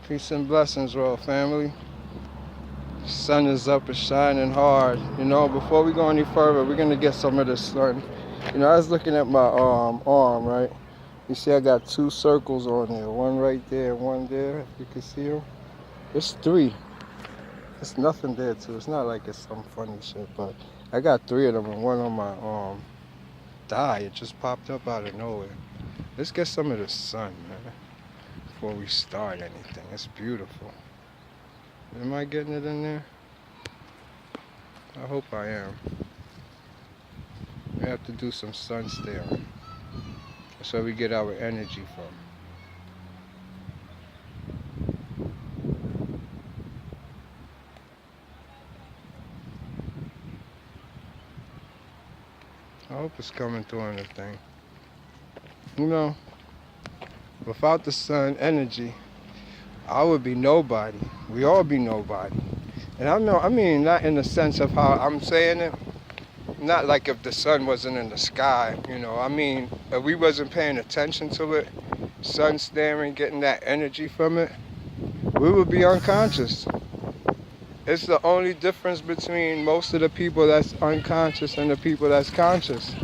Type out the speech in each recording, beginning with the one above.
Peace and blessings, royal family. Sun is up, it's shining hard. Before we go any further, we're gonna get some of this sun. I was looking at my arm, right? You see I got two circles on there, one right there and one there, if you can see them. It's three. It's nothing there too. It's not like it's some funny shit, but I got three of them and one on my thigh. It just popped up out of nowhere. Let's get some of the sun, man, before we start anything. It's beautiful. Am I getting it in there? I hope I am. We have to do some sun staring. That's where we get our energy from. I hope it's coming through on the thing. Without the sun energy, I would be nobody. We all be nobody. And I mean not in the sense of how I'm saying it. Not like if the sun wasn't in the sky, I mean, if we wasn't paying attention to it, sun staring, getting that energy from it, we would be unconscious. It's the only difference between most of the people that's unconscious and the people that's conscious.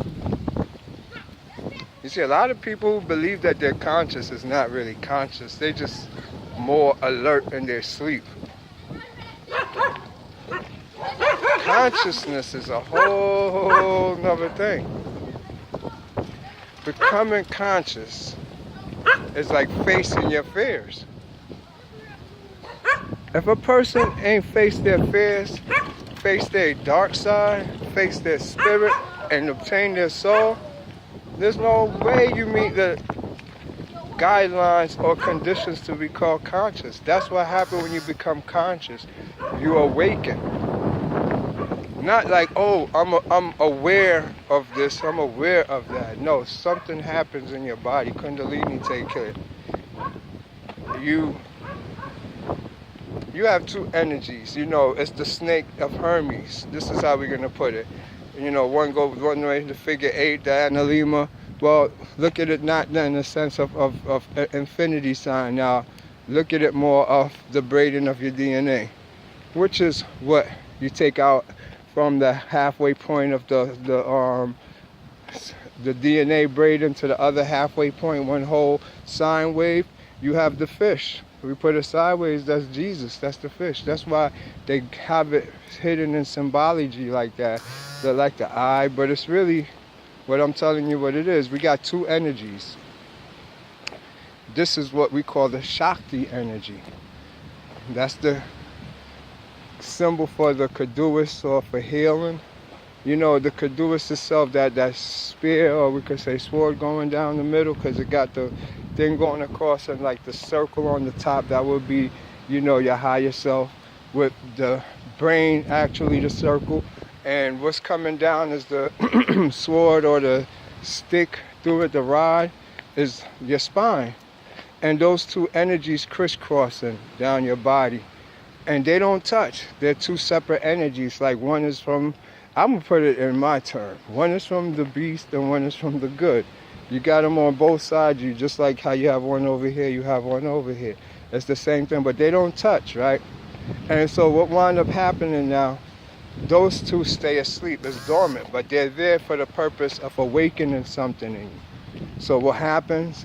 You see, a lot of people who believe that they're conscious is not really conscious. They just more alert in their sleep. Consciousness is a whole nother thing. Becoming conscious is like facing your fears. If a person ain't face their fears, face their dark side, face their spirit, and obtain their soul, there's no way you meet the guidelines or conditions to be called conscious. That's what happens when you become conscious. You awaken. Not like, oh, I'm aware of this, I'm aware of that. No, something happens in your body. Kundalini take care. You have two energies. It's the snake of Hermes. This is how we're going to put it. One goes one way, the figure 8, the analema. Well, look at it not in the sense of infinity sign. Now, look at it more of the braiding of your DNA, which is what you take out from the halfway point of the DNA braiding to the other halfway point, one whole sine wave. You have the fish. We put it sideways, that's Jesus, that's the fish. That's why they have it hidden in symbology like that. They're like the eye, but it's really what I'm telling you what it is. We got two energies. This is what we call the Shakti energy. That's the symbol for the Caduace, or for healing. The Caduace itself, that spear, or we could say sword going down the middle, because it got the thing going across and like the circle on the top, that would be, your higher self, with the brain actually the circle, and what's coming down is the sword or the stick through it, the rod, is your spine. And those two energies crisscrossing down your body. And they don't touch. They're two separate energies. Like one is from, I'm going to put it in my term. One is from the beast and one is from the good. You got them on both sides. You just like how you have one over here, you have one over here. It's the same thing, but they don't touch, right? And so what wound up happening now, those two stay asleep. It's dormant, but they're there for the purpose of awakening something in you. So what happens?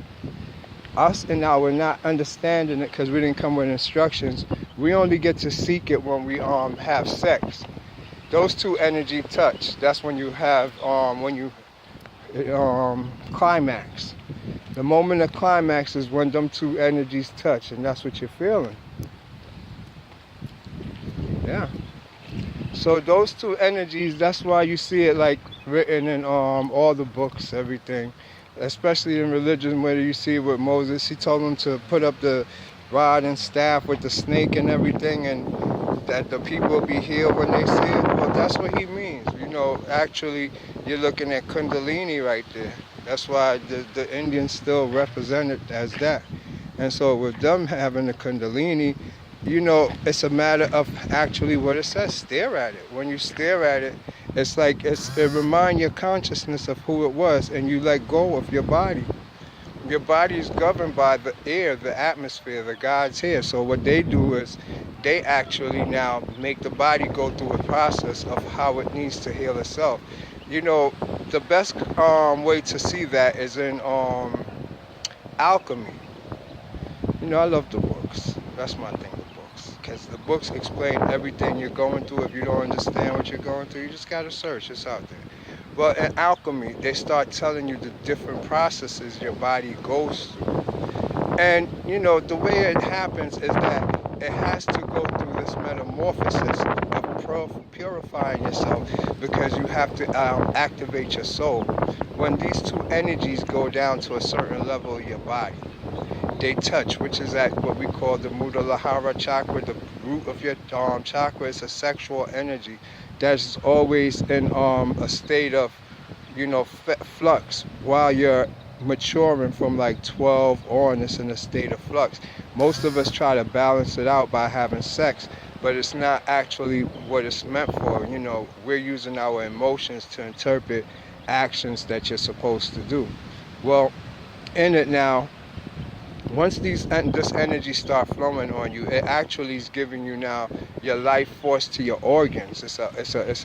Us and now we're not understanding it because we didn't come with instructions. We only get to seek it when we have sex. Those two energy touch. That's when you have climax. The moment of climax is when them two energies touch, and that's what you're feeling. Yeah. So those two energies, that's why you see it like written in all the books, everything. Especially in religion, where you see with Moses, he told them to put up the rod and staff with the snake and everything, and that the people will be healed when they see it. Well, that's what he means. Actually, you're looking at Kundalini right there. That's why the Indians still represent it as that. And so with them having the Kundalini, it's a matter of actually what it says. Stare at it. When you stare at it, it's like it reminds your consciousness of who it was, and you let go of your body. your body is governed by the air, the atmosphere, the God's here. So what they do is they actually now make the body go through a process of how it needs to heal itself. You know, the best way to see that is in alchemy. You know, I love the books. That's my thing with books. Because the books explain everything you're going through. If you don't understand what you're going through, you just got to search. It's out there. But in alchemy, they start telling you the different processes your body goes through. And, you know, the way it happens is that it has to go through this metamorphosis of purifying yourself, because you have to activate your soul. When these two energies go down to a certain level of your body, they touch, which is at what we call the Muladhara chakra, the root of your chakra. Is a sexual energy that's always in a state of, you know, flux. While you're maturing from like 12 on, it's in a state of flux. Most of us try to balance it out by having sex, but it's not actually what it's meant for. You know, we're using our emotions to interpret actions that you're supposed to do. Well, in it now, once this energy start flowing on you, it actually is giving you now your life force to your organs. It's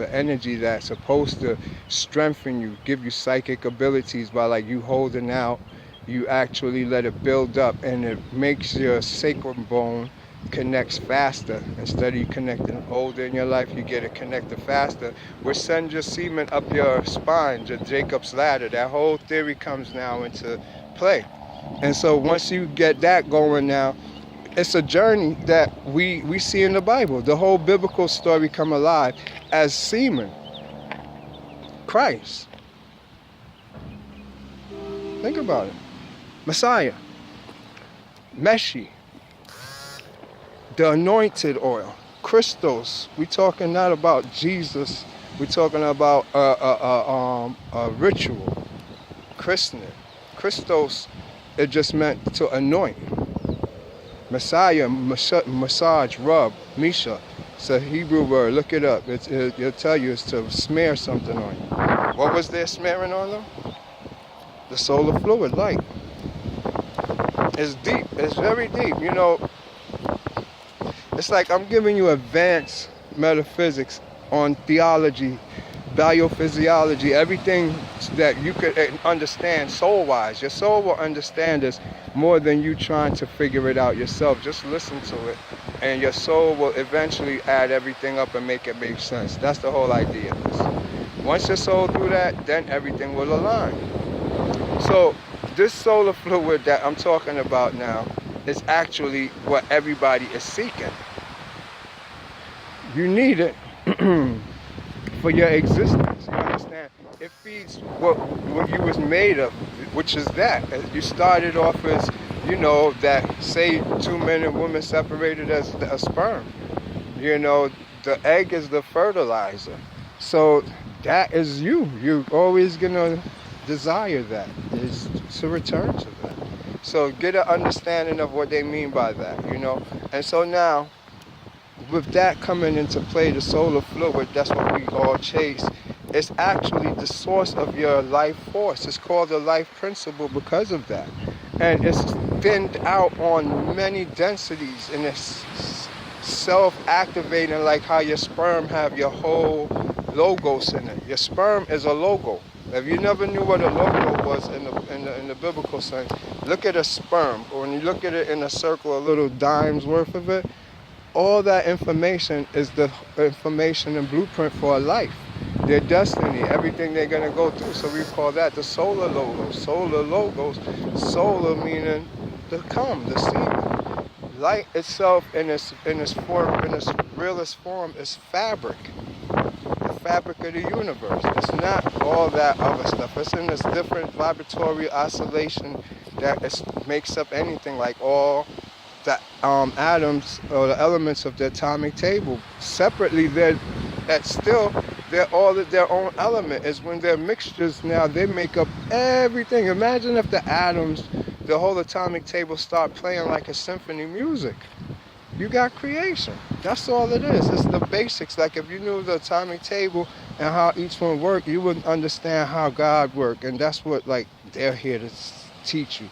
an energy that's supposed to strengthen you, give you psychic abilities by like you holding out. You actually let it build up, and it makes your sacrum bone connects faster. Instead of you connecting older in your life, you get it connected faster, which sends your semen up your spine, your Jacob's ladder. That whole theory comes now into play. And so once you get that going now, it's a journey that we see in the Bible. The whole biblical story come alive as semen. Christ. Think about it. Messiah. Meshi. The anointed oil. Christos. We talking not about Jesus. We talking about a ritual. Christening. Christos, it just meant to anoint. Messiah, massage, rub, Misha. It's a Hebrew word. Look it up. It'll tell you it's to smear something on you. What was there smearing on them? The solar fluid, light. It's deep. It's very deep. You know, it's like I'm giving you advanced metaphysics on theology, biophysiology, everything that you could understand soul-wise. Your soul will understand this more than you trying to figure it out yourself. Just listen to it, and your soul will eventually add everything up and make it make sense. That's the whole idea of this. Once your soul do that, then everything will align. So this solar fluid that I'm talking about now is actually what everybody is seeking. You need it for your existence. You understand? It feeds what you was made of, which is that. You started off as, you know, that say 2 men and women separated as a sperm. You know, the egg is the fertilizer. So that is you. You're always gonna desire that, is to return to that. So get an understanding of what they mean by that, you know. And so now, with that coming into play, the solar fluid, that's what we all chase. It's actually the source of your life force. It's called the life principle because of that. And it's thinned out on many densities, and it's self-activating, like how your sperm have your whole logos in it. Your sperm is a logo. If you never knew what a logo was in the biblical sense, look at a sperm. When you look at it in a circle, a little dime's worth of it, all that information is the information and blueprint for a life, their destiny, everything they're going to go through. So we call that the solar logos. Solar logos, solar meaning the semen. Light itself in its form, in its realest form, is fabric. The fabric of the universe. It's not all that other stuff. It's in this different vibratory oscillation that makes up anything, like all the atoms or the elements of the atomic table. Separately, they're all their own element. Is when they're mixtures now, they make up everything. Imagine if the atoms, the whole atomic table, start playing like a symphony music. You got creation. That's all it is. It's the basics. Like if you knew the atomic table and how each one worked, you would understand how God worked. And that's what like they're here to teach you.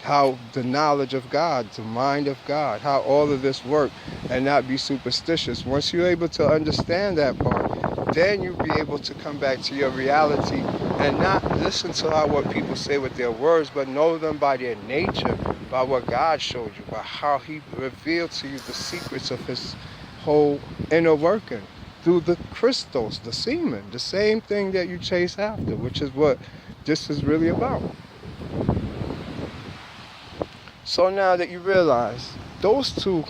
how the knowledge of God, the mind of God, how all of this works, and not be superstitious. Once you're able to understand that part, then you'll be able to come back to your reality and not listen to what people say with their words, but know them by their nature, by what God showed you, by how he revealed to you the secrets of his whole inner working through the crystals, the semen, the same thing that you chase after, which is what this is really about. So now that you realize those two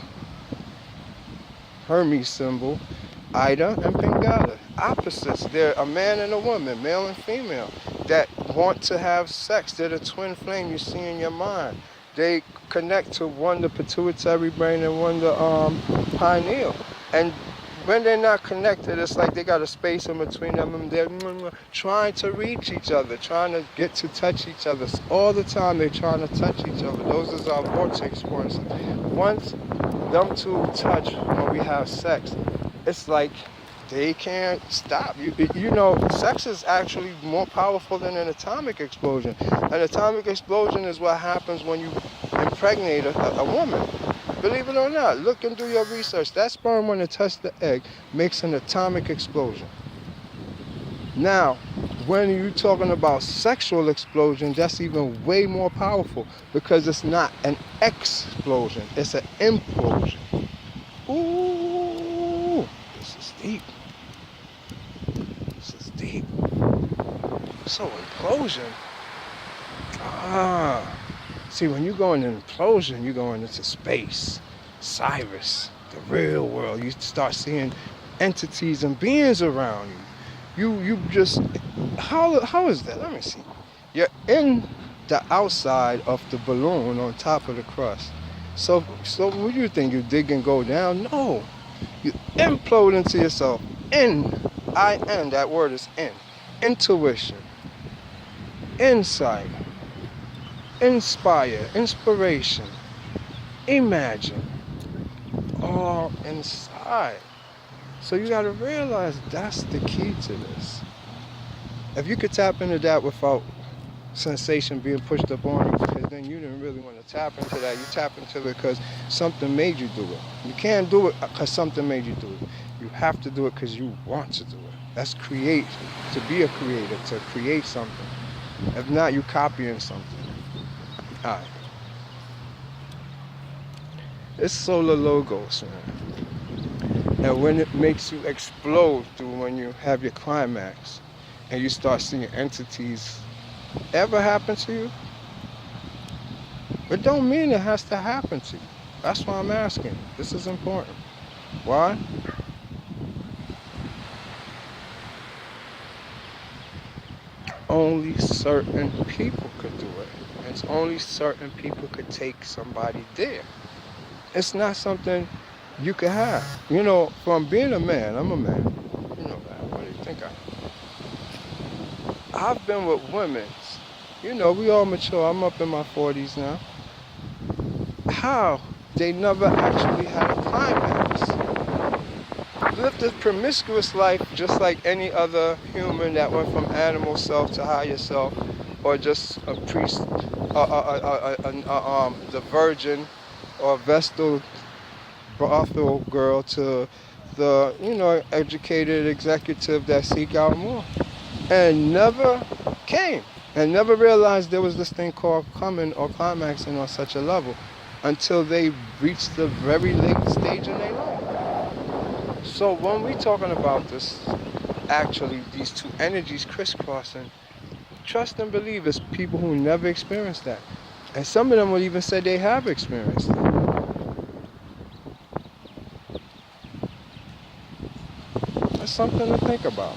Hermes symbol, Ida and Pingala, opposites. They're a man and a woman, male and female, that want to have sex. They're the twin flame you see in your mind. They connect to one the pituitary brain and one the pineal. And when they're not connected, it's like they got a space in between them and they're trying to reach each other, trying to get to touch each other. All the time they're trying to touch each other. Those are our vortex points. Once them two touch when we have sex, it's like they can't stop. You know, sex is actually more powerful than an atomic explosion. An atomic explosion is what happens when you impregnate a woman. Believe it or not, look and do your research. That sperm, when it touches the egg, makes an atomic explosion. Now, when you're talking about sexual explosion, that's even way more powerful because it's not an explosion, it's an implosion. Ooh, this is deep. This is deep. So implosion. See, when you go in an implosion, you're going into space, Cyrus, the real world. You start seeing entities and beings around you. You just, how is that? Let me see. You're in the outside of the balloon on top of the crust. So what do you think? You dig and go down? No. You implode into yourself. I-N, that word is in. Intuition. Insight. Inspire. Inspiration. Imagine. All inside. So you got to realize that's the key to this. If you could tap into that without sensation being pushed up on you, because then you didn't really want to tap into that. You tap into it because something made you do it. You can't do it because something made you do it. You have to do it because you want to do it. That's create, to be a creator, to create something. If not, you're copying something. All right. It's solar logos, man. And when it makes you explode through when you have your climax and you start seeing entities, ever happen to you? It don't mean it has to happen to you. That's why I'm asking. This is important. Why? Only certain people could do it. It's only certain people could take somebody there. It's not something you could have. You know, from being a man, I'm a man. You know that. What do you think I've been with women. You know, we all mature. I'm up in my 40s now. How? They never actually had a climax. Lived a promiscuous life just like any other human that went from animal self to higher self, or just a priest, the virgin, or Vestal brothel girl to the, you know, educated executive that seek out more. And never came. And never realized there was this thing called coming or climaxing on such a level until they reached the very late stage in their life. So when we're talking about this, actually, these two energies crisscrossing, trust and believe it's people who never experienced that. And some of them will even say they have experienced it. That's something to think about.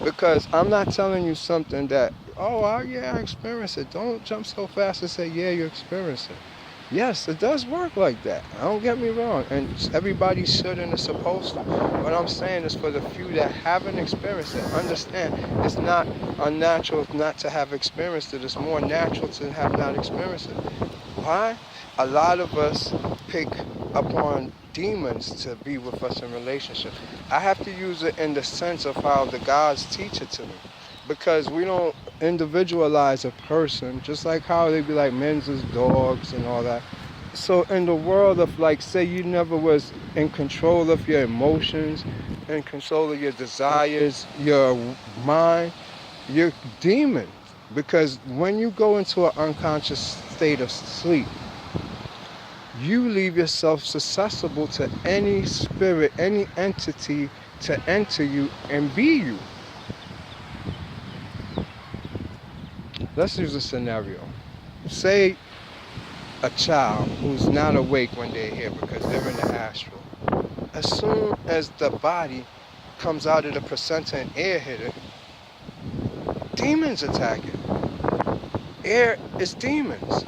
Because I'm not telling you something that, yeah, I experienced it. Don't jump so fast and say, yeah, you experienced it. Yes, it does work like that. Don't get me wrong. And everybody should and is supposed to. What I'm saying is for the few that haven't experienced it, understand it's not unnatural not to have experienced it. It's more natural to have not experienced it. Why? A lot of us pick upon demons to be with us in relationship. I have to use it in the sense of how the gods teach it to me. Because we don't individualize a person, just like how they be like men's is dogs and all that. So in the world of, like, say you never was in control of your emotions, in control of your desires, your mind, you're demon. Because when you go into an unconscious state of sleep, you leave yourself susceptible to any spirit, any entity to enter you and be you. Let's use a scenario. Say a child who's not awake when they're here because they're in the astral. As soon as the body comes out of the placenta and air hit it, demons attack it. Air is demons.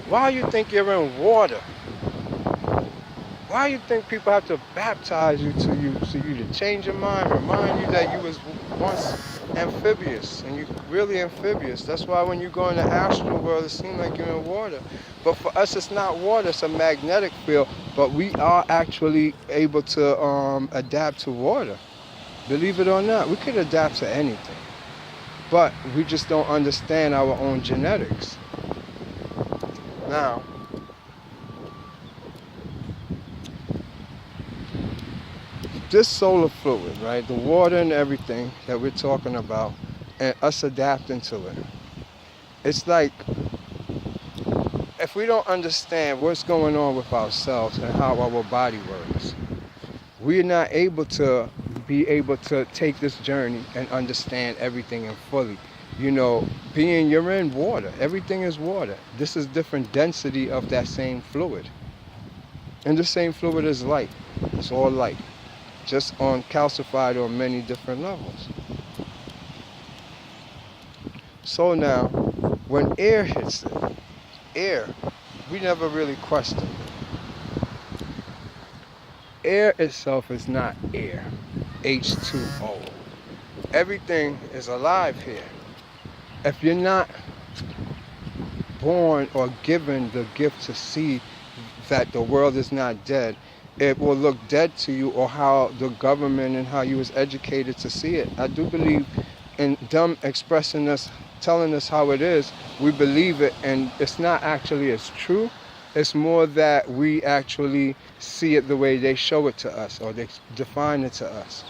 Why you think you're in water? Why you think people have to baptize you so you to change your mind, remind you that you was once amphibious and you really amphibious? That's why when you go in the astral world, it seems like you're in water. But for us, it's not water; it's a magnetic field. But we are actually able to adapt to water. Believe it or not, we could adapt to anything. But we just don't understand our own genetics. Now, this solar fluid, right, the water and everything that we're talking about, and us adapting to it, it's like, if we don't understand what's going on with ourselves and how our body works, we're not able to be able to take this journey and understand everything in fully. You know, you're in water. Everything is water. This is different density of that same fluid. And the same fluid is light. It's all light. Just calcified on many different levels. So now, when air hits it, air, we never really question it. Air itself is not air. H2O. Everything is alive here. If you're not born or given the gift to see that the world is not dead, it will look dead to you, or how the government and how you was educated to see it. I do believe in them expressing us, telling us how it is, we believe it, and it's not actually as true. It's more that we actually see it the way they show it to us, or they define it to us.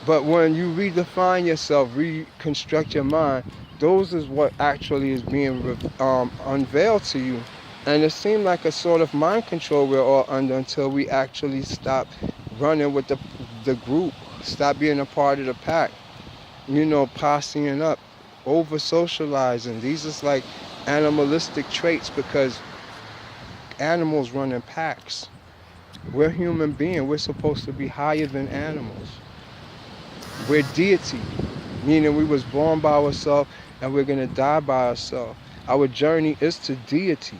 But when you redefine yourself, reconstruct your mind, those is what actually is being unveiled to you. And it seemed like a sort of mind control we're all under, until we actually stop running with the group, stop being a part of the pack, posseing up, over socializing. These is like animalistic traits, because animals run in packs. We're human beings. We're supposed to be higher than animals. We're deity, meaning we was born by ourselves and we're going to die by ourselves. Our journey is to deity.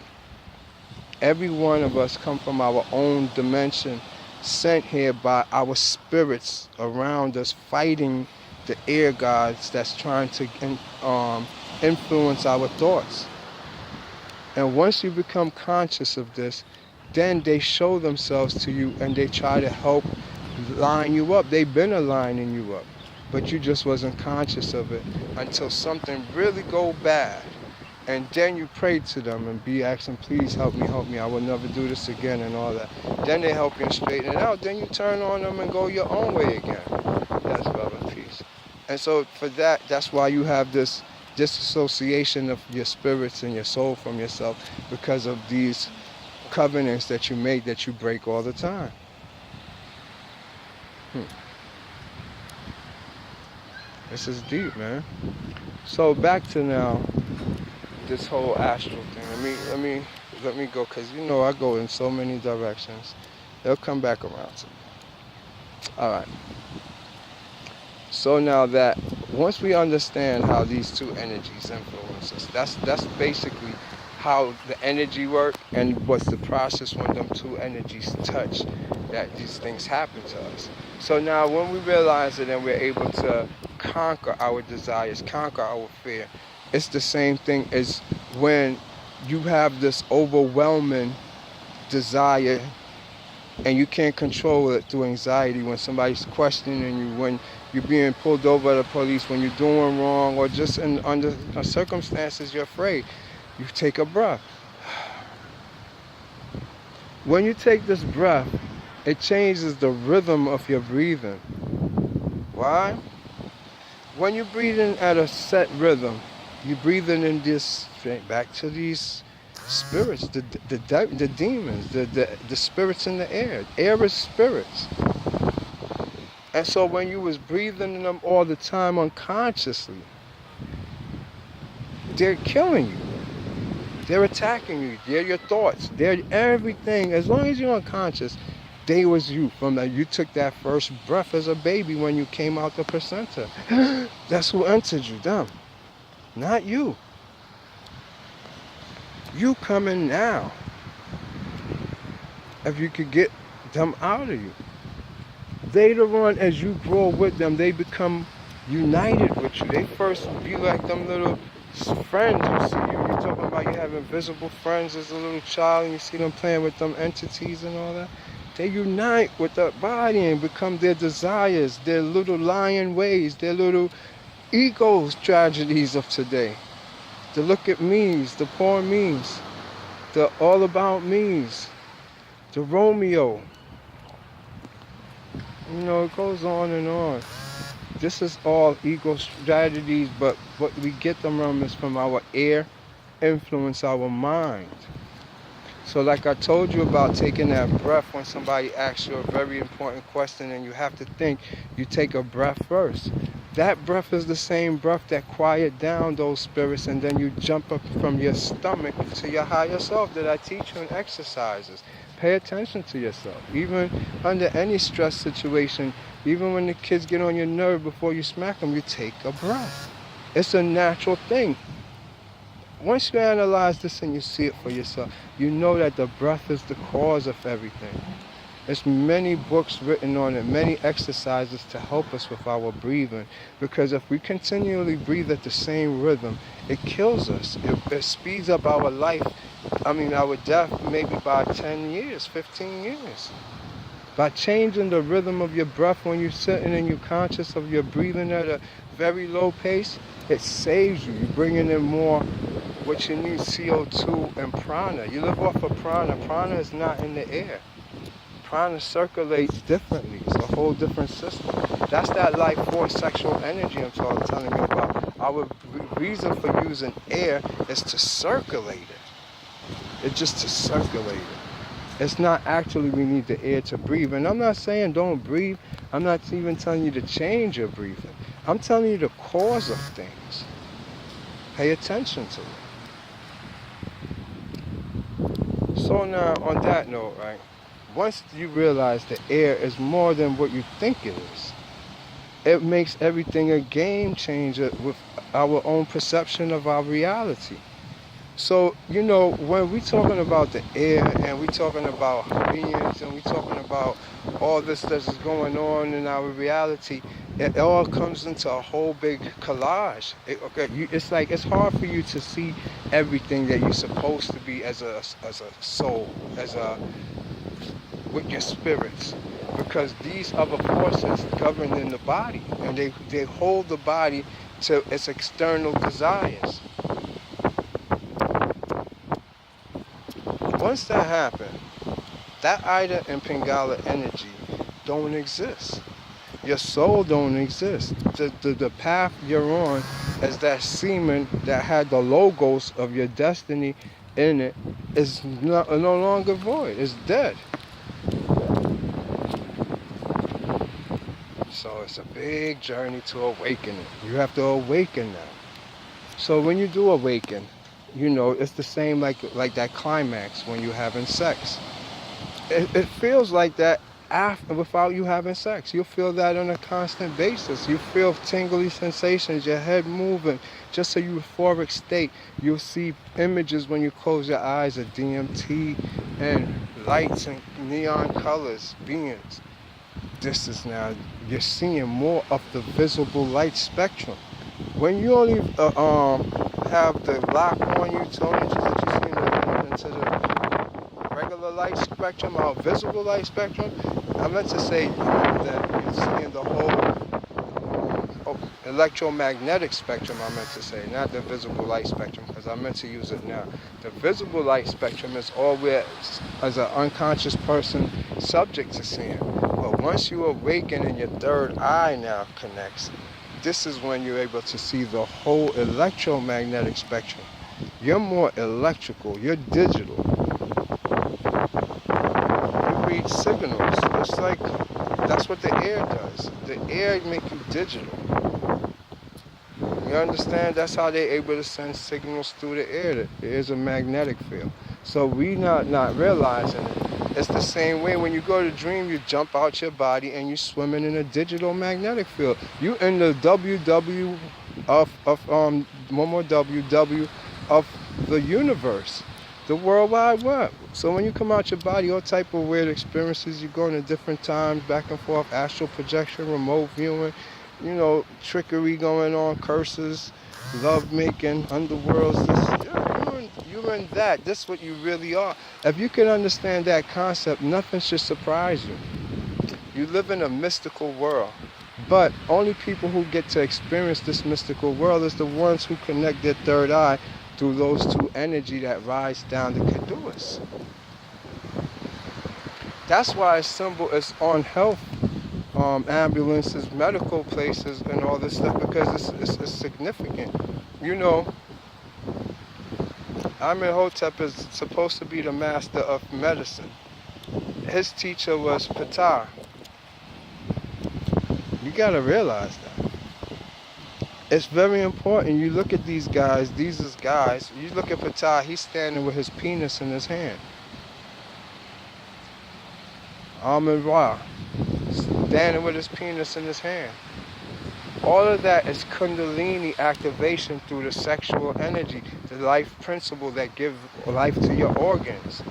Every one of us come from our own dimension, sent here by our spirits around us, fighting the air gods that's trying to influence our thoughts. And once you become conscious of this, then they show themselves to you and they try to help line you up. They've been aligning you up, but you just wasn't conscious of it until something really go bad. And then you pray to them and be asking, please help me, I will never do this again and all that. Then they help you and straighten it out. Then you turn on them and go your own way again. That's love and peace. And so for that, that's why you have this disassociation of your spirits and your soul from yourself, because of these covenants that you make that you break all the time. This is deep, man. So back to now, this whole astral thing. Let me go, because I go in so many directions. They'll come back around to me. All right. So now that once we understand how these two energies influence us, that's basically how the energy work, and what's the process when them two energies touch, that these things happen to us. So now when we realize it and we're able to conquer our desires, conquer our fear, it's the same thing as when you have this overwhelming desire and you can't control it through anxiety when somebody's questioning you, when you're being pulled over by the police, when you're doing wrong, or just under circumstances you're afraid. You take a breath. When you take this breath, it changes the rhythm of your breathing. Why? When you breathe in at a set rhythm, you're breathing in this, back to these spirits, the demons, the spirits in the air. Air is spirits. And so when you was breathing in them all the time unconsciously, they're killing you. They're attacking you. They're your thoughts. They're everything. As long as you're unconscious, they was you. From that, you took that first breath as a baby when you came out the placenta. That's who entered you, them. Not you. You coming now. If you could get them out of you. Later on, as you grow with them, they become united with you. They first be like them little friends you see. You're talking about you have invisible friends as a little child, and you see them playing with them entities and all that. They unite with the body and become their desires, their little lion ways, their little ego tragedies of today. The look at me's, the poor me's, the all about me's, the Romeo. You know, it goes on and on. This is all ego strategies, but what we get them from is from our air influence our mind. So like I told you about taking that breath when somebody asks you a very important question and you have to think, you take a breath first. That breath is the same breath that quiet down those spirits, and then you jump up from your stomach to your higher self that I teach you in exercises. Pay attention to yourself. Even under any stress situation, even when the kids get on your nerve, before you smack them, you take a breath. It's a natural thing. Once you analyze this and you see it for yourself, you know that the breath is the cause of everything. There's many books written on it, many exercises to help us with our breathing. Because if we continually breathe at the same rhythm, it kills us. It speeds up our life, our death, maybe by 10 years, 15 years. By changing the rhythm of your breath when you're sitting and you're conscious of your breathing at a very low pace, it saves you. You're bringing in more what you need, CO2 and prana. You live off of prana. Prana is not in the air. Prana circulates differently. It's a whole different system. That's that life force sexual energy I'm telling you about. Our reason for using air is to circulate it. It's just to circulate it. It's not actually we need the air to breathe. And I'm not saying don't breathe. I'm not even telling you to change your breathing. I'm telling you the cause of things. Pay attention to it. So now, on that note, right? Once you realize the air is more than what you think it is, it makes everything a game changer with our own perception of our reality. So, when we're talking about the air and we're talking about beings and we're talking about all this that is going on in our reality, it all comes into a whole big collage. It's hard for you to see everything that you're supposed to be as a soul, with your spirits, because these other forces govern in the body, and they hold the body to its external desires. Once that happens, that Ida and Pingala energy don't exist. Your soul don't exist. The path you're on as that semen that had the logos of your destiny in it is no longer void. It's dead. So it's a big journey to awakening. You have to awaken now. So when you do awaken, it's the same like that climax when you're having sex. It feels like that without you having sex. You'll feel that on a constant basis. You feel tingly sensations, your head moving, just a euphoric state. You'll see images when you close your eyes of DMT and lights and neon colors, beings. This is now, you're seeing more of the visible light spectrum. When you only have the lock on you, Tony, just that you see into the regular light spectrum, our visible light spectrum, I meant to say that you're seeing the whole electromagnetic spectrum, I meant to say, not the visible light spectrum, because I meant to use it now. The visible light spectrum is all we're, as an unconscious person, subject to seeing. But once you awaken and your third eye now connects, this is when you're able to see the whole electromagnetic spectrum. You're more electrical, you're digital. You read signals, just like that's what the air does. The air makes you digital. You understand? That's how they're able to send signals through the air. There is a magnetic field. So we not realizing it. It's the same way when you go to dream, you jump out your body and you're swimming in a digital magnetic field. You in the WW one more WW of the universe, the World Wide Web. So when you come out your body, all type of weird experiences, you go into different times, back and forth, astral projection, remote viewing, you know, trickery going on, curses, love making, underworlds. You're in that. This is what you really are. If you can understand that concept, nothing should surprise you. You live in a mystical world. But only people who get to experience this mystical world is the ones who connect their third eye through those two energy that rise down the Caduace. That's why it's symbol is on health ambulances, medical places, and all this stuff, because it's significant. You know, Amenhotep is supposed to be the master of medicine. His teacher was Ptah. You gotta realize that. It's very important. You look at these guys, these is guys. You look at Ptah, he's standing with his penis in his hand. Amun-Ra, standing with his penis in his hand. All of that is Kundalini activation through the sexual energy, the life principle that gives life to your organs.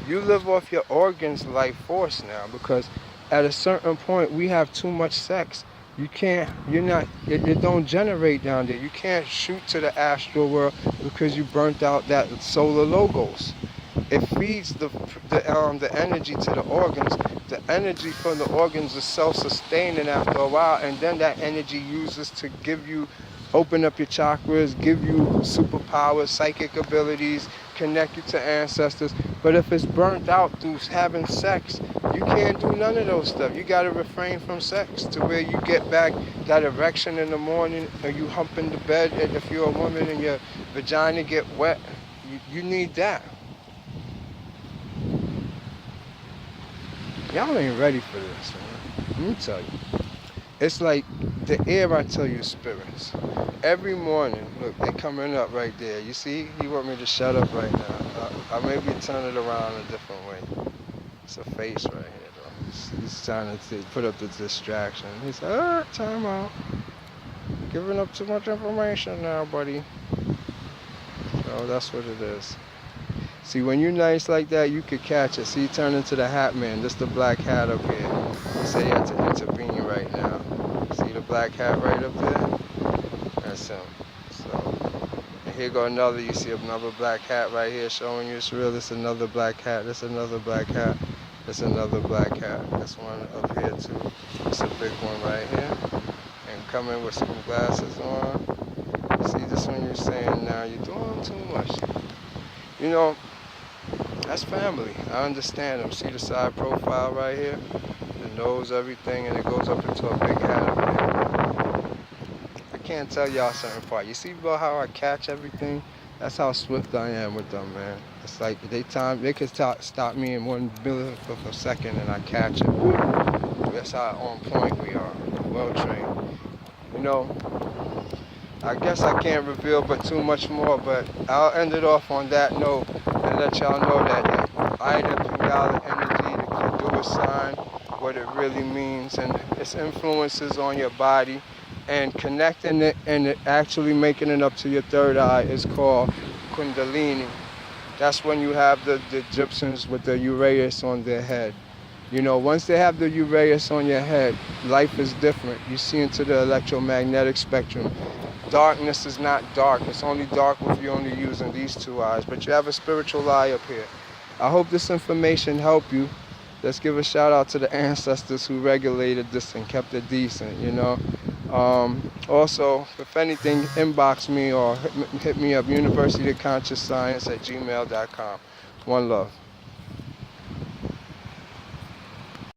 You live off your organs' life force now, because at a certain point we have too much sex. You can't, it don't generate down there. You can't shoot to the astral world because you burnt out that solar logos. It feeds the energy to the organs. The energy from the organs is self-sustaining after a while, and then that energy uses to give you, open up your chakras, give you superpowers, psychic abilities, connect you to ancestors. But if it's burnt out through having sex, you can't do none of those stuff. You got to refrain from sex to where you get back that erection in the morning, or you hump in the bed, and if you're a woman and your vagina get wet, you need that. Y'all ain't ready for this, man. Let me tell you. It's like the air, I tell you, spirits. Every morning, look, they're coming up right there. You see? You want me to shut up right now. I maybe turn it around a different way. It's a face right here, though. He's trying to put up the distraction. He said, time out. Giving up too much information now, buddy. So that's what it is. See, when you're nice like that, you could catch it. See, you turn into the hat man. This the black hat up here. He said he had to intervene right now. See the black hat right up there? That's him. So, and here go another. You see another black hat right here showing you it's real. This another black hat. This another black hat. This another black hat. This one up here too. It's a big one right here. And coming with some glasses on. See, this one you're saying now, you're doing too much. You know, that's family. I understand them. See the side profile right here? The nose, everything, and it goes up into a big hat up there. I can't tell y'all certain part. You see about how I catch everything? That's how swift I am with them, man. It's like they could stop me in 1 millionth of a second and I catch it. That's how on point we are. Well trained. You know, I guess I can't reveal but too much more, but I'll end it off on that note and let y'all know that the Ida Pingala energy, the Caduace sign, what it really means and its influences on your body, and connecting it and actually making it up to your third eye is called Kundalini. That's when you have the Egyptians with the Uraeus on their head. You know, once they have the Uraeus on your head, life is different. You see into the electromagnetic spectrum. Darkness is not dark. It's only dark if you're only using these two eyes. But you have a spiritual eye up here. I hope this information helped you. Let's give a shout out to the ancestors who regulated this and kept it decent, you know. Also, if anything, inbox me or hit me up, universityconsciouscience@gmail.com. One love.